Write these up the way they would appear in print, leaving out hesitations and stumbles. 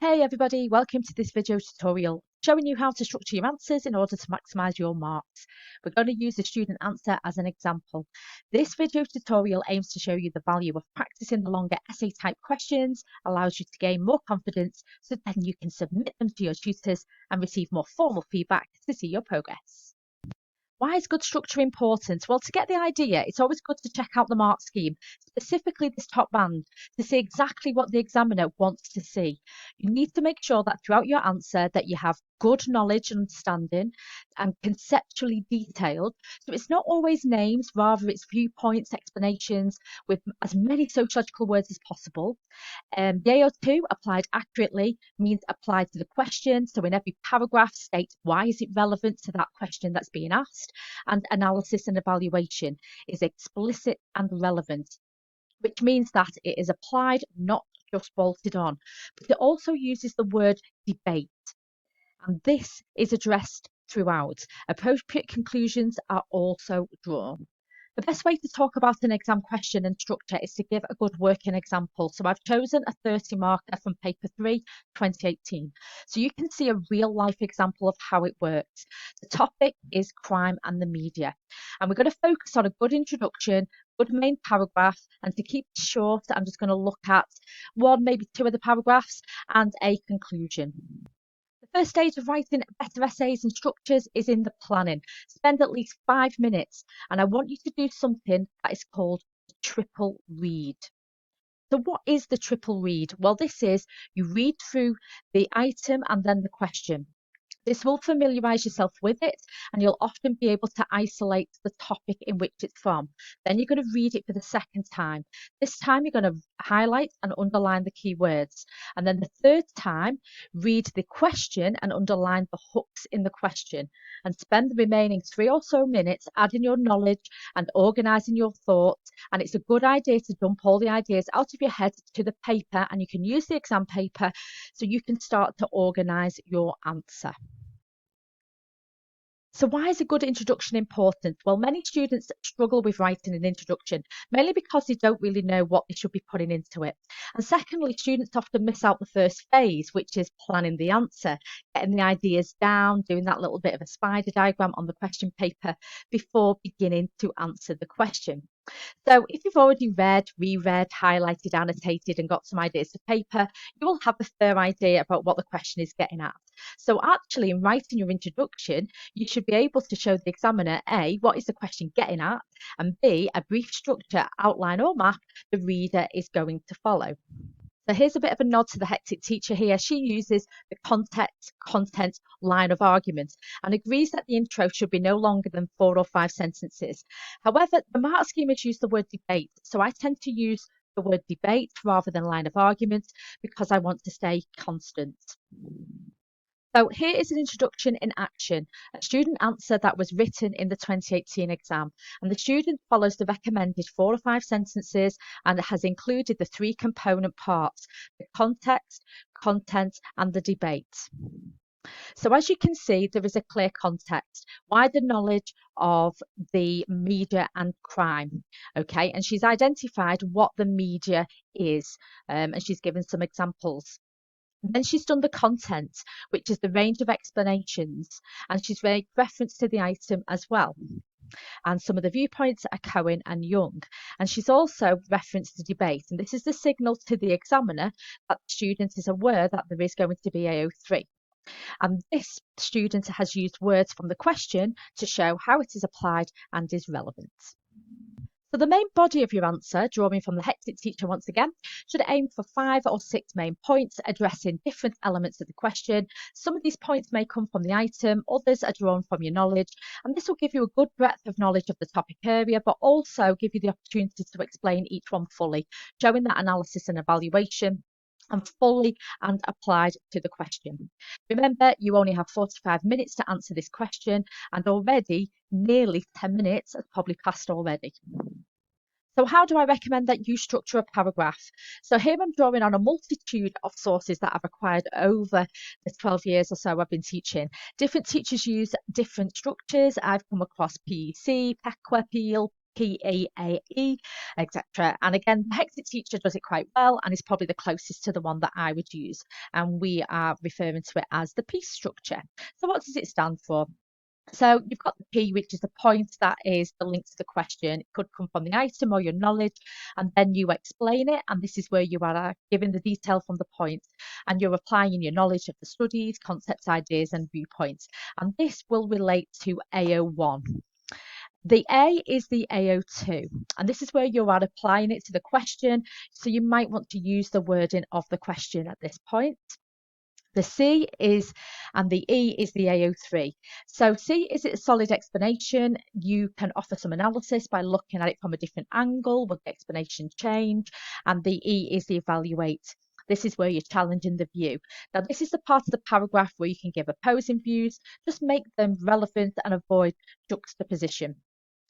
Hey everybody, welcome to this video tutorial showing you how to structure your answers in order to maximise your marks. We're going to use the student answer as an example. This video tutorial aims to show you the value of practicing the longer essay type questions, allows you to gain more confidence so then you can submit them to your tutors and receive more formal feedback to see your progress. Why is good structure important? Well, to get the idea, it's always good to check out the mark scheme, specifically this top band, to see exactly what the examiner wants to see. You need to make sure that throughout your answer that you have good knowledge and understanding and conceptually detailed. So it's not always names, rather it's viewpoints, explanations with as many sociological words as possible. The AO2 applied accurately means applied to the question. So in every paragraph state why is it relevant to that question that's being asked, and analysis and evaluation is explicit and relevant, which means that it is applied, not just bolted on. But it also uses the word debate, and this is addressed throughout. Appropriate conclusions are also drawn. The best way to talk about an exam question and structure is to give a good working example. So I've chosen a 30 marker from paper 3, 2018. So you can see a real life example of how it works. The topic is crime and the media. And we're going to focus on a good introduction, good main paragraph, and to keep it short, I'm just going to look at one, maybe two of the paragraphs and a conclusion. The first stage of writing better essays and structures is in the planning. Spend at least 5 minutes, and I want you to do something that is called the triple read. So what is the triple read? Well, this is you read through the item and then the question. This will familiarise yourself with it, and you'll often be able to isolate the topic in which it's from. Then you're going to read it for the second time. This time you're going to highlight and underline the key words. And then the third time, read the question and underline the hooks in the question. And spend the remaining 3 or so minutes adding your knowledge and organising your thoughts. And it's a good idea to dump all the ideas out of your head to the paper, and you can use the exam paper so you can start to organise your answer. So why is a good introduction important? Well, many students struggle with writing an introduction, mainly because they don't really know what they should be putting into it. And secondly, students often miss out the first phase, which is planning the answer, getting the ideas down, doing that little bit of a spider diagram on the question paper before beginning to answer the question. So if you've already read, reread, highlighted, annotated and got some ideas to paper, you will have a fair idea about what the question is getting at. So actually in writing your introduction, you should be able to show the examiner A, what is the question getting at, and B, a brief structure, outline or map the reader is going to follow. So here's a bit of a nod to the hectic teacher here. She uses the context, content, line of argument and agrees that the intro should be no longer than 4 or 5 sentences. However, the mark scheme has used the word debate. So I tend to use the word debate rather than line of argument because I want to stay constant. So here is an introduction in action, a student answer that was written in the 2018 exam. And the student follows the recommended 4 or 5 sentences and has included the 3 component parts, the context, content and the debate. So as you can see, there is a clear context, wider knowledge of the media and crime. Okay, and she's identified what the media is, and she's given some examples. Then she's done the content, which is the range of explanations, and she's made reference to the item as well. And some of the viewpoints are Cohen and Young. And she's also referenced the debate, and this is the signal to the examiner that the student is aware that there is going to be AO3. And this student has used words from the question to show how it is applied and is relevant. So the main body of your answer, drawing from the hectic teacher once again, should aim for 5 or 6 main points addressing different elements of the question. Some of these points may come from the item, others are drawn from your knowledge, and this will give you a good breadth of knowledge of the topic area, but also give you the opportunity to explain each one fully, showing that analysis and evaluation and fully and applied to the question. Remember, you only have 45 minutes to answer this question, and already nearly 10 minutes has probably passed already. So how do I recommend that you structure a paragraph? So here I'm drawing on a multitude of sources that I've acquired over the 12 years or so I've been teaching. Different teachers use different structures. I've come across PEC, PECWA, Peel, PEAE, etc. And again, the Hexit teacher does it quite well and is probably the closest to the one that I would use. And we are referring to it as the P structure. So what does it stand for? So you've got the P, which is the point, that is the link to the question. It could come from the item or your knowledge, and then you explain it. And this is where you are giving the detail from the point, and you're applying your knowledge of the studies, concepts, ideas, and viewpoints. And this will relate to AO1. The A is the AO2, and this is where you are applying it to the question. So you might want to use the wording of the question at this point. The C is, and the E is the AO3. So C is a solid explanation. You can offer some analysis by looking at it from a different angle. Would the explanation change? And the E is the evaluate. This is where you're challenging the view. Now, this is the part of the paragraph where you can give opposing views. Just make them relevant and avoid juxtaposition.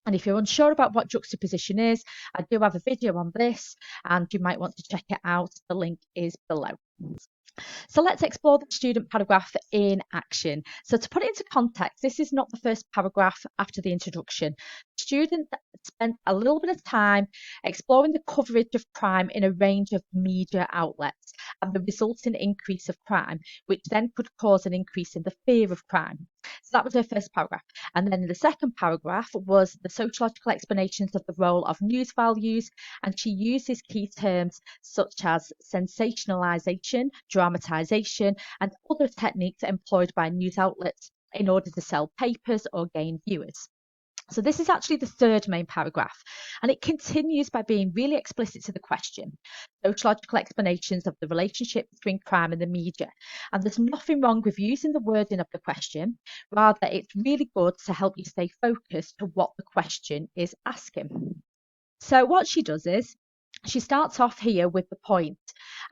And if you're unsure about what juxtaposition is, I do have a video on this, and you might want to check it out. The link is below. So let's explore the student paragraph in action. So to put it into context, this is not the first paragraph after the introduction. The student spent a little bit of time exploring the coverage of crime in a range of media outlets and the resulting increase of crime, which then could cause an increase in the fear of crime. So that was her first paragraph. And then the second paragraph was the sociological explanations of the role of news values, and she uses key terms such as sensationalization, dramatization, and other techniques employed by news outlets in order to sell papers or gain viewers. So this is actually the third main paragraph, and it continues by being really explicit to the question, sociological explanations of the relationship between crime and the media. And there's nothing wrong with using the wording of the question. Rather, it's really good to help you stay focused to what the question is asking. So what she does is, she starts off here with the point,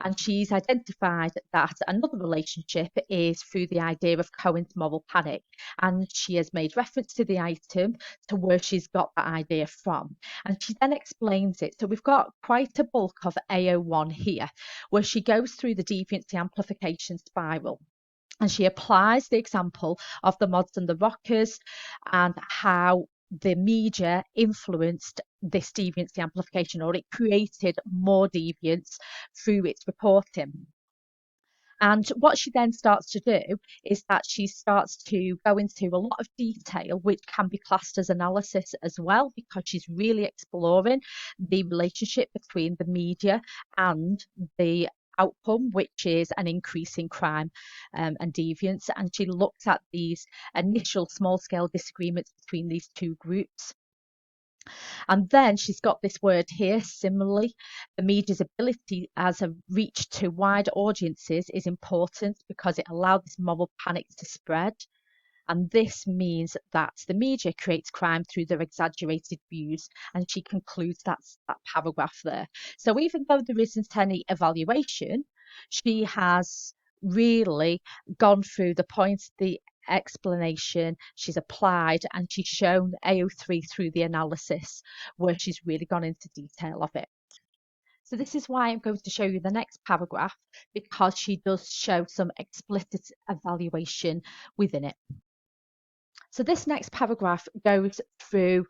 and she's identified that another relationship is through the idea of Cohen's moral panic, and she has made reference to the item to where she's got that idea from, and she then explains it. So we've got quite a bulk of AO1 here, where she goes through the deviancy amplification spiral. And she applies the example of the mods and the rockers and how the media influenced this deviance amplification, or it created more deviance through its reporting. And what she then starts to do is that she starts to go into a lot of detail, which can be classed as analysis as well, because she's really exploring the relationship between the media and the outcome, which is an increase in crime and deviance. And she looks at these initial small scale disagreements between these two groups. And then she's got this word here, similarly. The media's ability as a reach to wide audiences is important because it allowed this moral panic to spread. And this means that the media creates crime through their exaggerated views. And she concludes that paragraph there. So even though there isn't any evaluation, she has really gone through the points, the explanation, she's applied, and she's shown AO3 through the analysis, where she's really gone into detail of it. So this is why I'm going to show you the next paragraph, because she does show some explicit evaluation within it. So this next paragraph goes through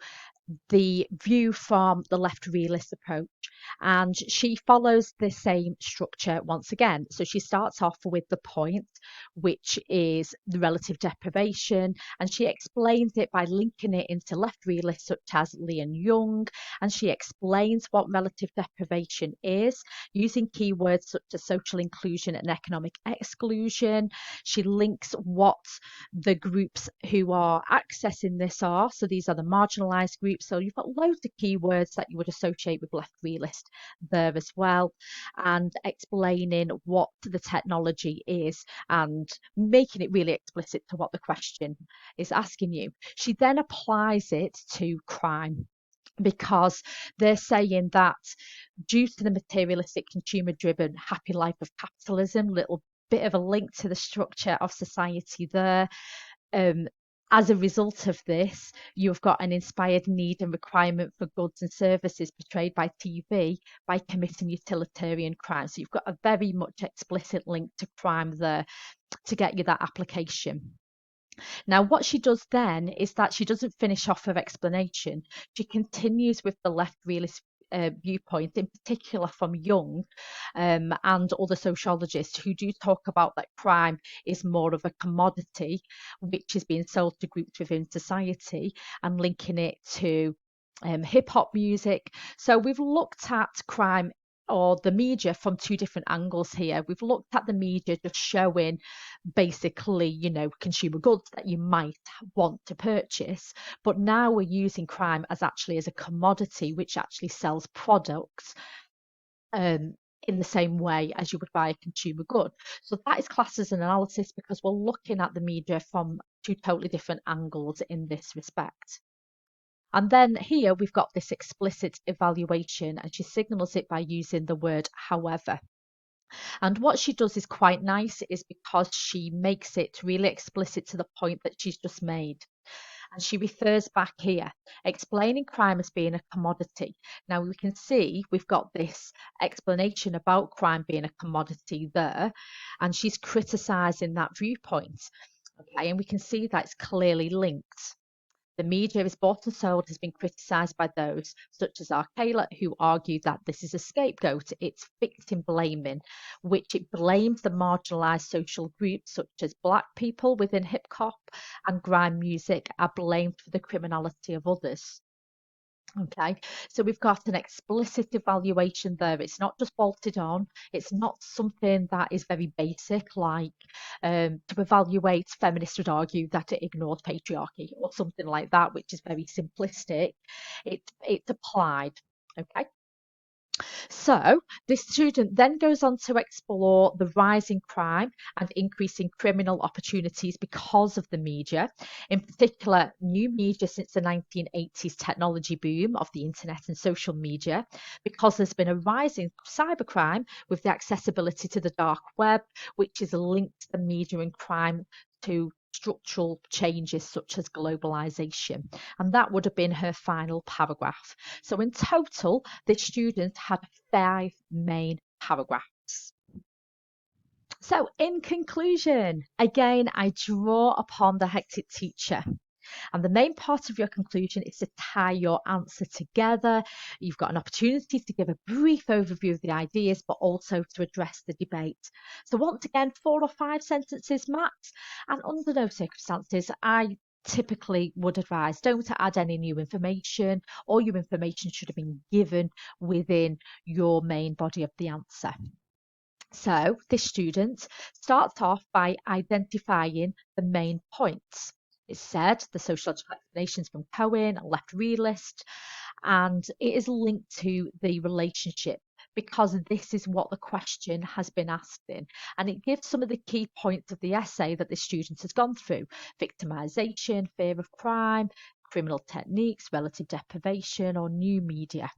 the view from the left realist approach, and she follows the same structure once again. So she starts off with the point, which is the relative deprivation, and she explains it by linking it into left realists such as Lee and Young, and she explains what relative deprivation is using keywords such as social inclusion and economic exclusion. She links what the groups who are accessing this are. So these are the marginalized groups. So you've got loads of keywords that you would associate with left realist there as well, and explaining what the technology is and making it really explicit to what the question is asking you. She then applies it to crime, because they're saying that due to the materialistic, consumer driven happy life of capitalism, little bit of a link to the structure of society there. As a result of this, you've got an inspired need and requirement for goods and services portrayed by TV by committing utilitarian crime. So you've got a very much explicit link to crime there to get you that application. Now, what she does then is that she doesn't finish off her explanation. She continues with the left realist viewpoint, in particular from Jung and other sociologists who do talk about that crime is more of a commodity which is being sold to groups within society, and linking it to hip hop music. So we've looked at crime or the media from two different angles here. We've looked at the media just showing basically, consumer goods that you might want to purchase. But now we're using crime as actually as a commodity, which actually sells products um, in the same way as you would buy a consumer good. So that is classed as an analysis because we're looking at the media from two totally different angles in this respect. And then here we've got this explicit evaluation, and she signals it by using the word however. And what she does is quite nice, is because she makes it really explicit to the point that she's just made. And she refers back here, explaining crime as being a commodity. Now we can see we've got this explanation about crime being a commodity there, and she's criticising that viewpoint. Okay, and we can see that it's clearly linked. The media is bought and sold has been criticised by those such as Arkela, who argue that this is a scapegoat. It's victim blaming, which it blames the marginalised social groups such as Black people within hip hop and grime music are blamed for the criminality of others. Okay, so we've got an explicit evaluation there. It's not just bolted on. It's not something that is very basic, like to evaluate, feminists would argue that it ignores patriarchy or something like that, which is very simplistic. It's applied. Okay. So this student then goes on to explore the rise in crime and increasing criminal opportunities because of the media, in particular new media since the 1980s technology boom of the internet and social media, because there's been a rise in cybercrime with the accessibility to the dark web, which is linked to the media and crime to structural changes such as globalization. And that would have been her final paragraph. So in total, the student had 5 main paragraphs. So in conclusion, again, I draw upon the hectic teacher. And the main part of your conclusion is to tie your answer together. You've got an opportunity to give a brief overview of the ideas, but also to address the debate. So once again, 4 or 5 sentences max. And under no circumstances, I typically would advise don't add any new information. All your information should have been given within your main body of the answer. So this student starts off by identifying the main points. It said the sociological explanations from Cohen, a left realist, and it is linked to the relationship because this is what the question has been asked in. And it gives some of the key points of the essay that the student has gone through: victimization, fear of crime, criminal techniques, relative deprivation, or new media.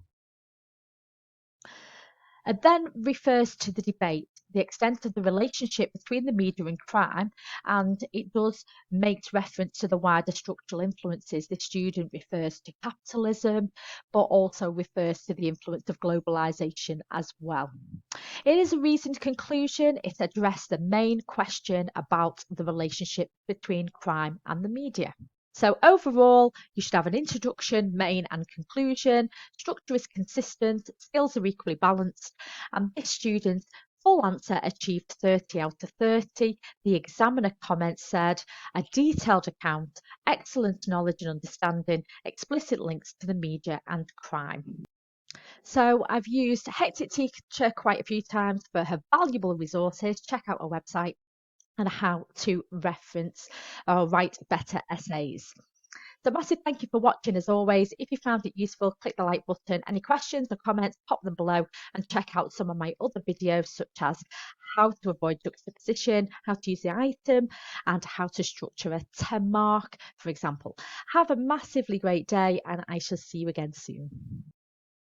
It then refers to the debate, the extent of the relationship between the media and crime, and it does make reference to the wider structural influences. The student refers to capitalism, but also refers to the influence of globalization as well. It is a reasoned conclusion. It addressed the main question about the relationship between crime and the media. So overall, you should have an introduction, main and conclusion. Structure is consistent, skills are equally balanced, and this student's full answer achieved 30 out of 30. The examiner comment said, a detailed account, excellent knowledge and understanding, explicit links to the media and crime. So I've used Hectic Teacher quite a few times for her valuable resources. Check out our website and how to reference or write better essays. So massive thank you for watching as always. If you found it useful, click the like button. Any questions or comments, pop them below and check out some of my other videos such as how to avoid juxtaposition, how to use the item, and how to structure a 10 mark, for example. Have a massively great day and I shall see you again soon.